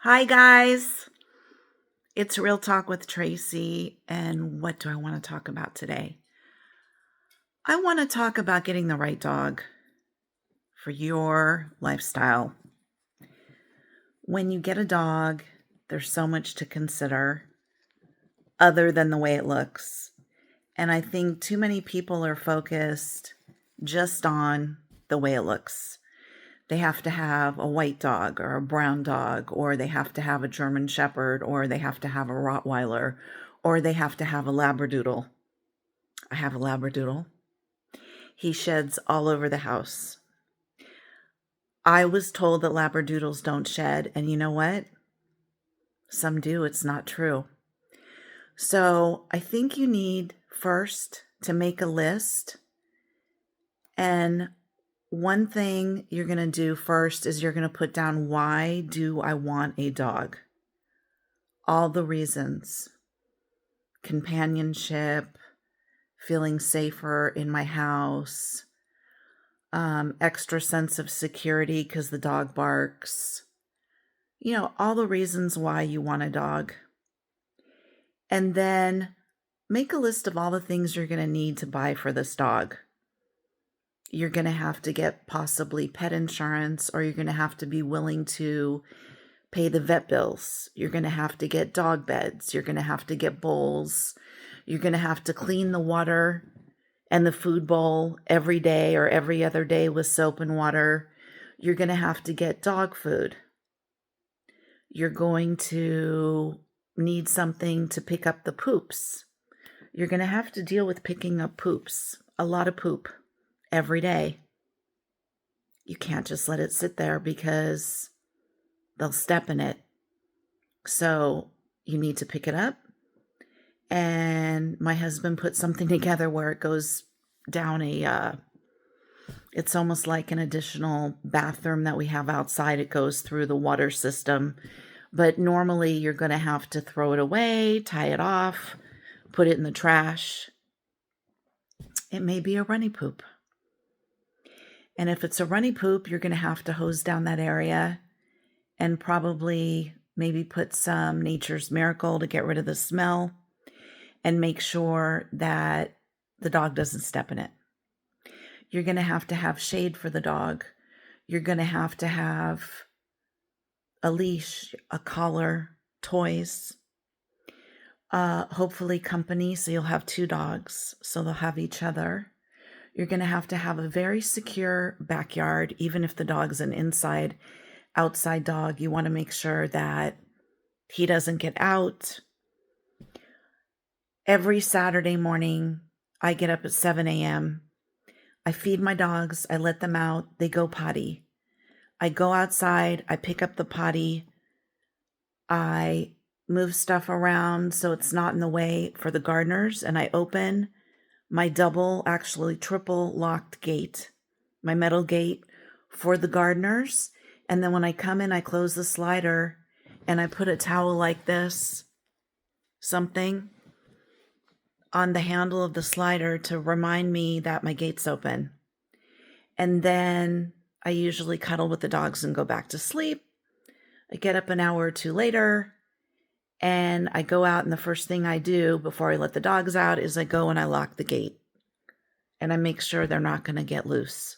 Hi, guys. It's Real Talk with Tracy. And what do I want to talk about today? I want to talk about getting the right dog for your lifestyle. When you get a dog, there's so much to consider other than the way it looks. And I think too many people are focused just on the way it looks. They have to have a white dog or a brown dog, or they have to have a German Shepherd, or they have to have a Rottweiler, or they have to have a Labradoodle. I have a Labradoodle. He sheds all over the house. I was told that Labradoodles don't shed, and you know what? Some do. It's not true. So I think you need first to make a list. And one thing you're going to do first is you're going to put down, why do I want a dog? All the reasons. Companionship, feeling safer in my house, extra sense of security because the dog barks. All the reasons why you want a dog. And then make a list of all the things you're going to need to buy for this dog. You're going to have to get possibly pet insurance, or you're going to have to be willing to pay the vet bills. You're going to have to get dog beds. You're going to have to get bowls. You're going to have to clean the water and the food bowl every day or every other day with soap and water. You're going to have to get dog food. You're going to need something to pick up the poops. You're going to have to deal with picking up poops, a lot of poop every day. You can't just let it sit there because they'll step in it. So you need to pick it up. And my husband put something together where it goes down it's almost like an additional bathroom that we have outside. It goes through the water system. But normally you're going to have to throw it away, tie it off, put it in the trash. It may be a runny poop. And if it's a runny poop, you're going to have to hose down that area and probably maybe put some Nature's Miracle to get rid of the smell and make sure that the dog doesn't step in it. You're going to have shade for the dog. You're going to have a leash, a collar, toys, hopefully company, so you'll have two dogs, so they'll have each other. You're going to have a very secure backyard, even if the dog's an outside dog. You want to make sure that he doesn't get out. Every Saturday morning, I get up at 7 a.m. I feed my dogs. I let them out. They go potty. I go outside. I pick up the potty. I move stuff around so it's not in the way for the gardeners. And I open my actually triple locked gate, my metal gate for the gardeners. And then when I come in, I close the slider and I put a towel like this, something on the handle of the slider to remind me that my gate's open. And then I usually cuddle with the dogs and go back to sleep. I get up an hour or two later and I go out, and the first thing I do before I let the dogs out is I go and I lock the gate and I make sure they're not going to get loose.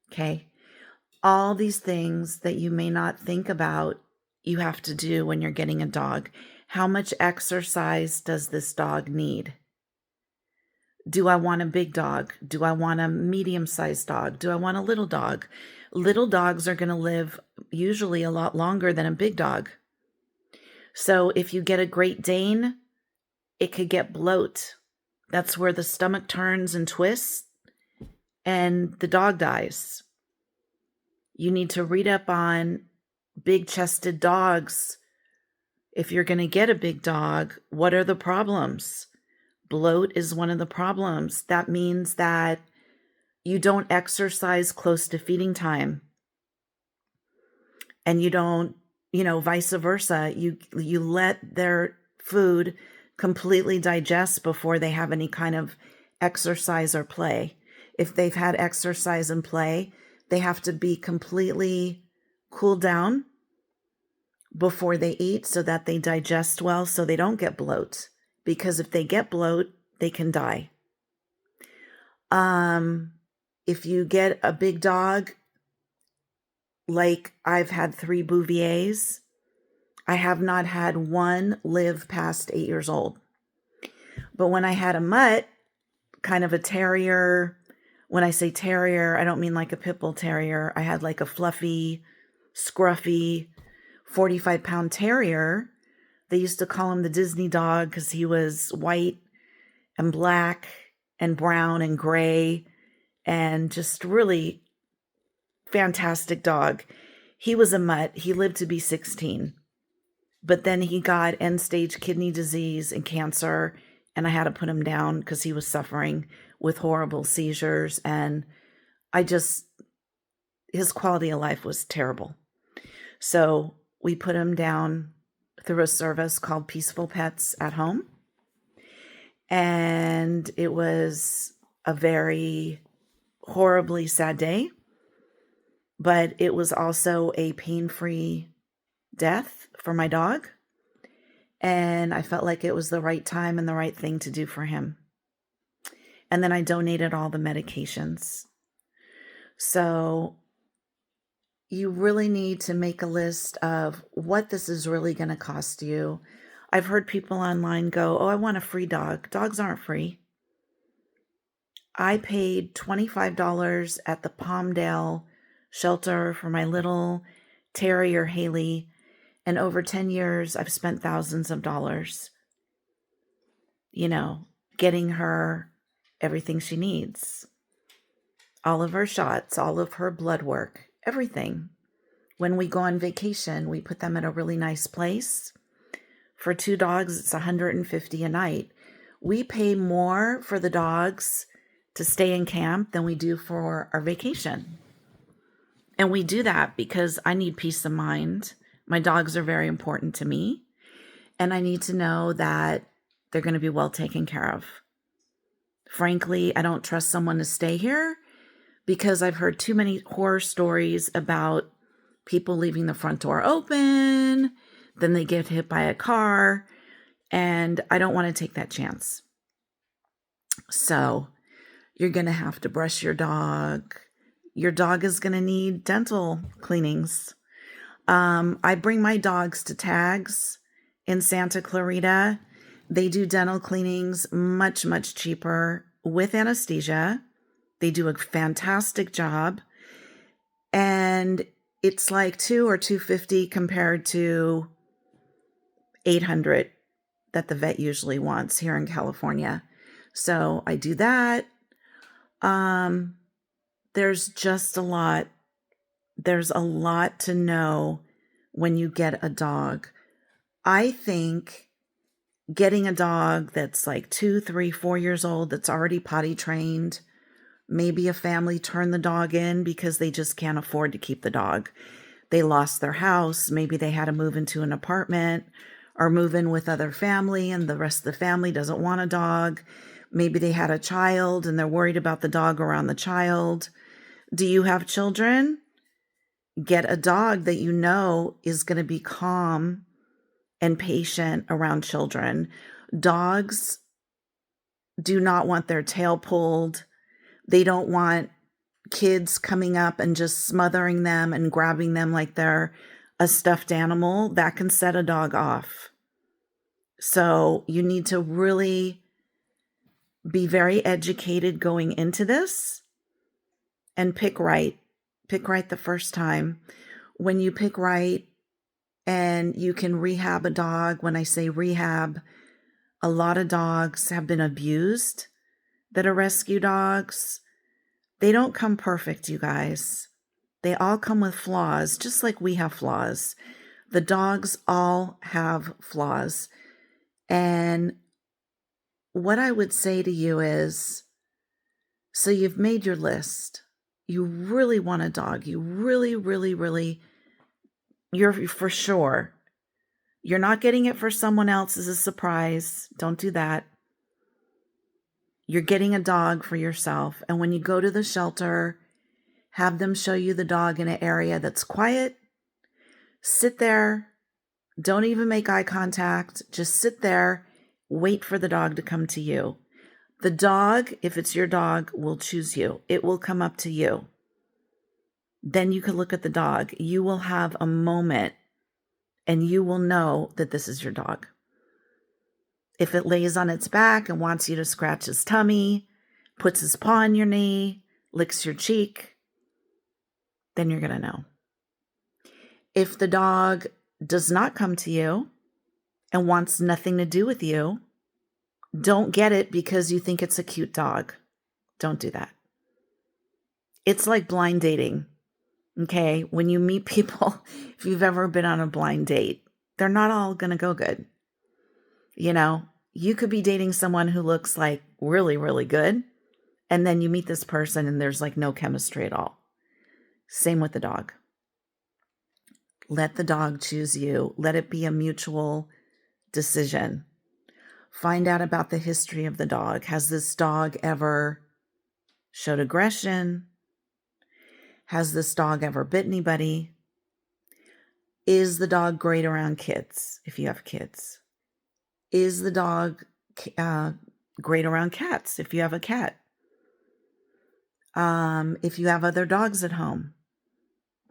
Okay. All these things that you may not think about, you have to do when you're getting a dog. How much exercise does this dog need? Do I want a big dog? Do I want a medium-sized dog? Do I want a little dog? Little dogs are going to live usually a lot longer than a big dog. So if you get a Great Dane, it could get bloat. That's where the stomach turns and twists and the dog dies. You need to read up on big-chested dogs. If you're going to get a big dog, what are the problems? Bloat is one of the problems. That means that you don't exercise close to feeding time. And you don't, vice versa. You let their food completely digest before they have any kind of exercise or play. If they've had exercise and play, they have to be completely cooled down before they eat so that they digest well so they don't get bloat. Because if they get bloat, they can die. If you get a big dog, like I've had 3 Bouviers, I have not had one live past 8 years old. But when I had a mutt, kind of a terrier, when I say terrier, I don't mean like a pit bull terrier. I had like a fluffy, scruffy 45-pound terrier. They used to call him the Disney dog because he was white and black and brown and gray and just really fantastic dog. He was a mutt. He lived to be 16. But then he got end-stage kidney disease and cancer, and I had to put him down because he was suffering with horrible seizures, and his quality of life was terrible. So we put him down through a service called Peaceful Pets at Home, and it was a very horribly sad day, but it was also a pain-free death for my dog, and I felt like it was the right time and the right thing to do for him. And then I donated all the medications. So you really need to make a list of what this is really going to cost you. I've heard people online go, "Oh, I want a free dog." Dogs aren't free. I paid $25 at the Palmdale shelter for my little terrier, Haley, and over 10 years, I've spent thousands of dollars, getting her everything she needs. All of her shots, all of her blood work, everything. When we go on vacation, we put them at a really nice place. For 2 dogs, it's $150 a night. We pay more for the dogs to stay in camp than we do for our vacation. And we do that because I need peace of mind. My dogs are very important to me, and I need to know that they're going to be well taken care of. Frankly, I don't trust someone to stay here because I've heard too many horror stories about people leaving the front door open, then they get hit by a car, and I don't want to take that chance. So you're going to have to brush your dog. Your dog is going to need dental cleanings. I bring my dogs to Tags in Santa Clarita. They do dental cleanings much, much cheaper with anesthesia. They do a fantastic job. And it's like $200 or $250 compared to $800 that the vet usually wants here in California. So I do that. There's just a lot. There's a lot to know when you get a dog. I think getting a dog that's like 2, 3, 4 years old, that's already potty trained, maybe a family turned the dog in because they just can't afford to keep the dog. They lost their house. Maybe they had to move into an apartment or move in with other family and the rest of the family doesn't want a dog. Maybe they had a child and they're worried about the dog around the child. Do you have children? Get a dog that you know is going to be calm and patient around children. Dogs do not want their tail pulled. They don't want kids coming up and just smothering them and grabbing them like they're a stuffed animal. That can set a dog off. So you need to really be very educated going into this and pick right. Pick right the first time. When you pick right and you can rehab a dog, when I say rehab, a lot of dogs have been abused that are rescue dogs. They don't come perfect, you guys. They all come with flaws, just like we have flaws. The dogs all have flaws. And what I would say to you is, so you've made your list. You really want a dog. You really, really, really, you're for sure. You're not getting it for someone else as a surprise. Don't do that. You're getting a dog for yourself. And when you go to the shelter, have them show you the dog in an area that's quiet. Sit there Don't even make eye contact. Just sit there, wait for the dog to come to you. The dog, if it's your dog, will choose you. It will come up to you. Then you can look at the dog. You will have a moment and you will know that this is your dog. If it lays on its back and wants you to scratch its tummy, puts his paw on your knee, licks your cheek, then you're going to know. If the dog does not come to you and wants nothing to do with you, don't get it because you think it's a cute dog. Don't do that. It's like blind dating. Okay, when you meet people, if you've ever been on a blind date, they're not all going to go good. You know, you could be dating someone who looks like really, really good, and then you meet this person and there's like no chemistry at all. Same with the dog. Let the dog choose you. Let it be a mutual decision. Find out about the history of the dog. Has this dog ever showed aggression? Has this dog ever bit anybody? Is the dog great around kids, if you have kids? Is the dog great around cats, if you have a cat? If you have other dogs at home?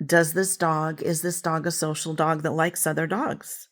Is this dog a social dog that likes other dogs?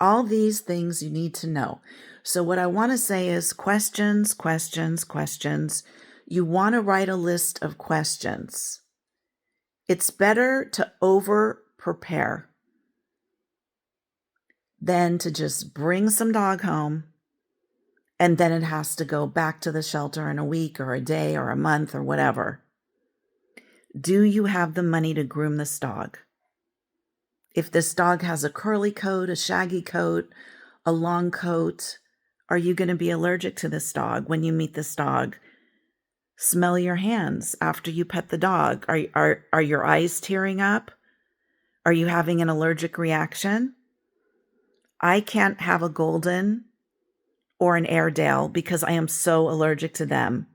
All these things you need to know. So what I want to say is questions, questions, questions. You want to write a list of questions. It's better to over-prepare than to just bring some dog home and then it has to go back to the shelter in a week or a day or a month or whatever. Do you have the money to groom this dog? If this dog has a curly coat, a shaggy coat, a long coat, are you going to be allergic to this dog when you meet this dog? Smell your hands after you pet the dog. Are your eyes tearing up? Are you having an allergic reaction? I can't have a golden or an Airedale because I am so allergic to them.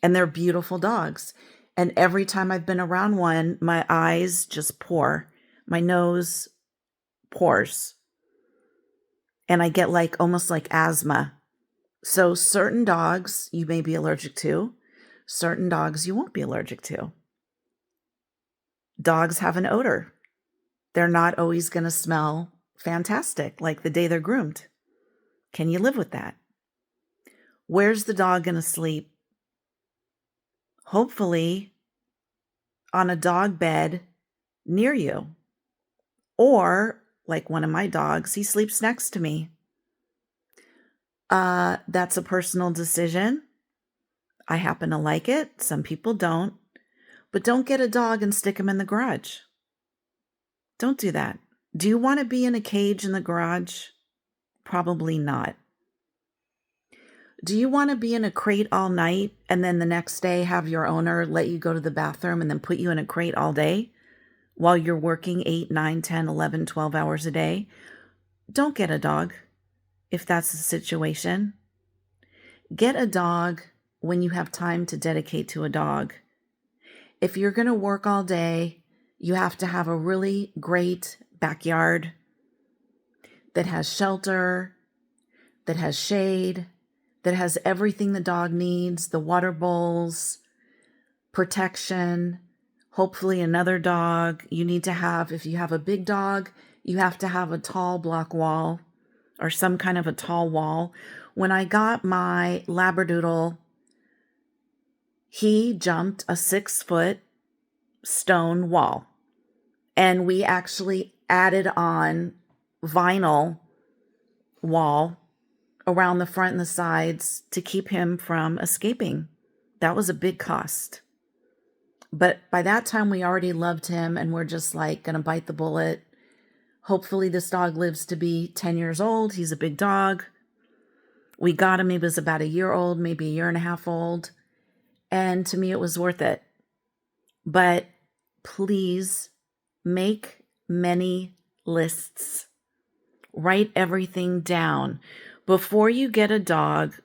And they're beautiful dogs. And every time I've been around one, my eyes just pour. My nose pours. And I get like almost like asthma. So certain dogs you may be allergic to. Certain dogs you won't be allergic to. Dogs have an odor. They're not always going to smell fantastic like the day they're groomed. Can you live with that? Where's the dog going to sleep? Hopefully on a dog bed near you. Or like one of my dogs, he sleeps next to me. That's a personal decision. I happen to like it. Some people don't. But don't get a dog and stick him in the garage. Don't do that. Do you want to be in a cage in the garage? Probably not. Do you want to be in a crate all night and then the next day have your owner let you go to the bathroom and then put you in a crate all day while you're working 8, 9, 10, 11, 12 hours a day? Don't get a dog if that's the situation. Get a dog when you have time to dedicate to a dog. If you're going to work all day, you have to have a really great backyard that has shelter, that has shade, that has everything the dog needs, the water bowls, protection, hopefully another dog. You need to have, if you have a big dog, you have to have a tall block wall or some kind of a tall wall. When I got my Labradoodle, he jumped a 6-foot stone wall. And we actually added on vinyl wall around the front and the sides to keep him from escaping. That was a big cost. But by that time, we already loved him and we're just like going to bite the bullet. Hopefully this dog lives to be 10 years old. He's a big dog. We got him. He was about a year old, maybe a year and a half old. And to me, it was worth it. But please make many lists. Write everything down. Before you get a dog,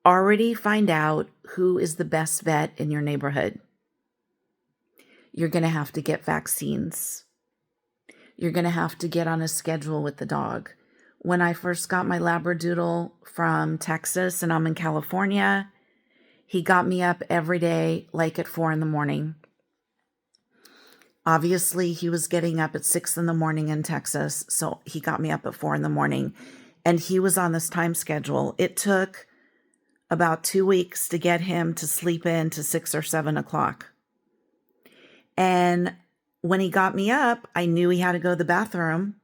already find out who is the best vet in your neighborhood. You're going to have to get vaccines. You're going to have to get on a schedule with the dog. When I first got my Labradoodle from Texas and I'm in California, he got me up every day, like at 4 in the morning. Obviously, he was getting up at 6 in the morning in Texas, so he got me up at 4 in the morning. And he was on this time schedule. It took about 2 weeks to get him to sleep in to 6 or 7 o'clock. And when he got me up, I knew he had to go to the bathroom.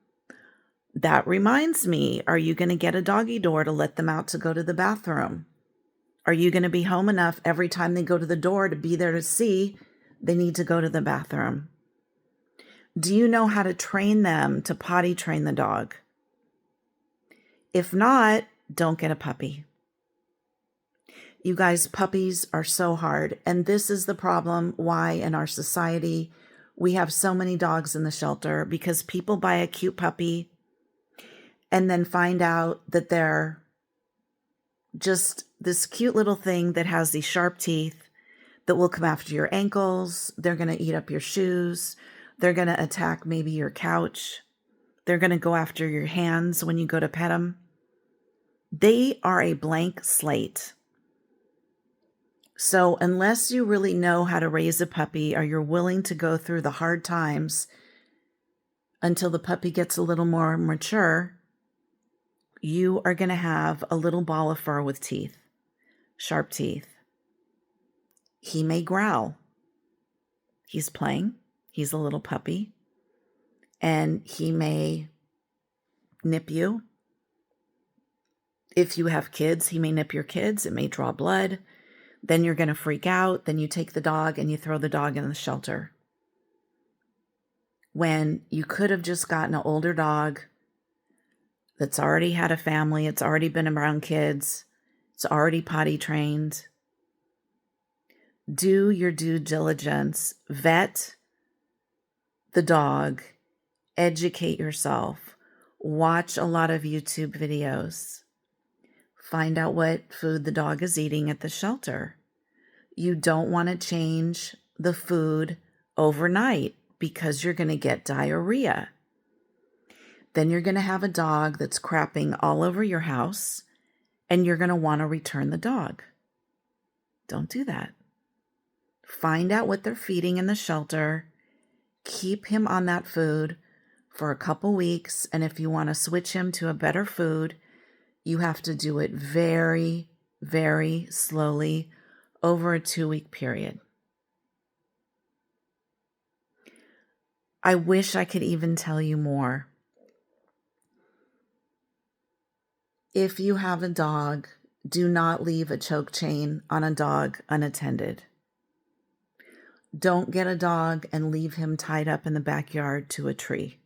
That reminds me, are you going to get a doggy door to let them out to go to the bathroom? Are you going to be home enough every time they go to the door to be there to see they need to go to the bathroom? Do you know how to train them to potty train the dog? If not, don't get a puppy. You guys, puppies are so hard. And this is the problem why in our society we have so many dogs in the shelter, because people buy a cute puppy and then find out that they're just this cute little thing that has these sharp teeth that will come after your ankles. They're going to eat up your shoes. They're going to attack maybe your couch. They're going to go after your hands when you go to pet them. They are a blank slate. So unless you really know how to raise a puppy, or you're willing to go through the hard times until the puppy gets a little more mature, you are going to have a little ball of fur with teeth, sharp teeth. He may growl. He's playing. He's a little puppy. And he may nip you. If you have kids, he may nip your kids. It may draw blood. Then you're going to freak out. Then you take the dog and you throw the dog in the shelter. When you could have just gotten an older dog that's already had a family, it's already been around kids, it's already potty trained. Do your due diligence. Vet the dog. Educate yourself. Watch a lot of YouTube videos. Find out what food the dog is eating at the shelter. You don't want to change the food overnight because you're going to get diarrhea. Then you're going to have a dog that's crapping all over your house, and you're going to want to return the dog. Don't do that. Find out what they're feeding in the shelter. Keep him on that food for a couple weeks, and if you want to switch him to a better food, you have to do it very, very slowly over a 2-week period. I wish I could even tell you more. If you have a dog, do not leave a choke chain on a dog unattended. Don't get a dog and leave him tied up in the backyard to a tree.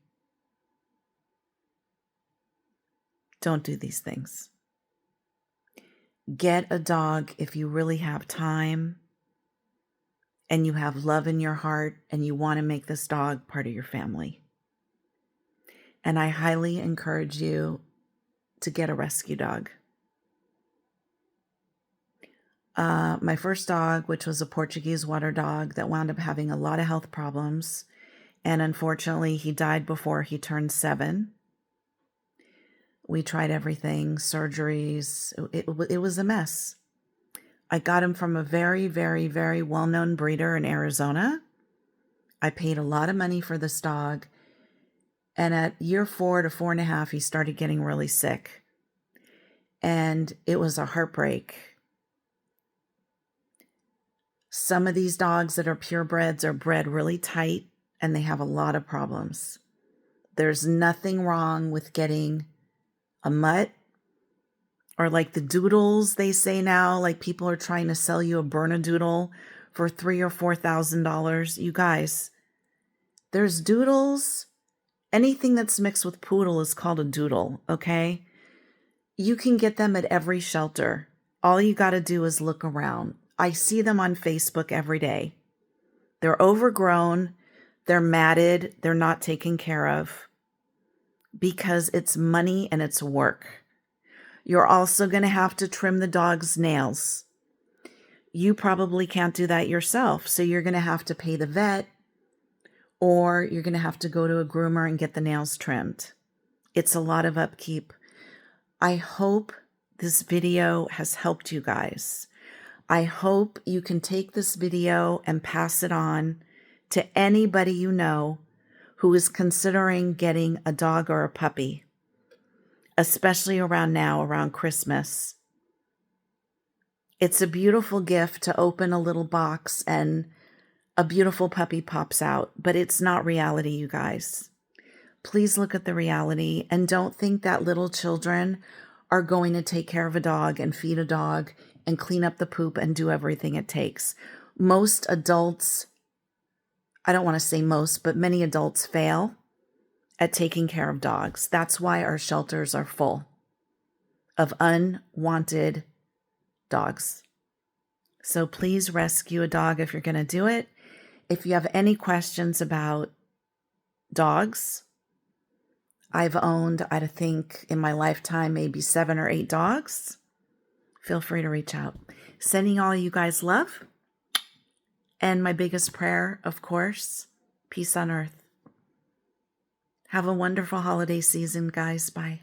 Don't do these things. Get a dog if you really have time and you have love in your heart and you want to make this dog part of your family. And I highly encourage you to get a rescue dog. My first dog, which was a Portuguese water dog that wound up having a lot of health problems, and unfortunately he died before he turned 7. We tried everything, surgeries. It was a mess. I got him from a very, very, very well-known breeder in Arizona. I paid a lot of money for this dog. And at year 4 to 4.5, he started getting really sick. And it was a heartbreak. Some of these dogs that are purebreds are bred really tight, and they have a lot of problems. There's nothing wrong with getting a mutt, or like the doodles they say now, like people are trying to sell you a Bernedoodle for $3,000 or $4,000. You guys, there's doodles. Anything that's mixed with poodle is called a doodle, okay? You can get them at every shelter. All you got to do is look around. I see them on Facebook every day. They're overgrown. They're matted. They're not taken care of because it's money and it's work. You're also going to have to trim the dog's nails. You probably can't do that yourself, so you're going to have to pay the vet, or you're going to have to go to a groomer and get the nails trimmed. It's a lot of upkeep. I hope this video has helped you guys. I hope you can take this video and pass it on to anybody you know who is considering getting a dog or a puppy, especially around now, around Christmas. It's a beautiful gift to open a little box and a beautiful puppy pops out, but it's not reality, you guys. Please look at the reality and don't think that little children are going to take care of a dog and feed a dog and clean up the poop and do everything it takes. Most adults, I don't want to say most, but many adults fail at taking care of dogs. That's why our shelters are full of unwanted dogs. So please rescue a dog if you're going to do it. If you have any questions about dogs, I've owned, I think, in my lifetime, maybe 7 or 8 dogs. Feel free to reach out. Sending all you guys love. And my biggest prayer, of course, peace on earth. Have a wonderful holiday season, guys. Bye.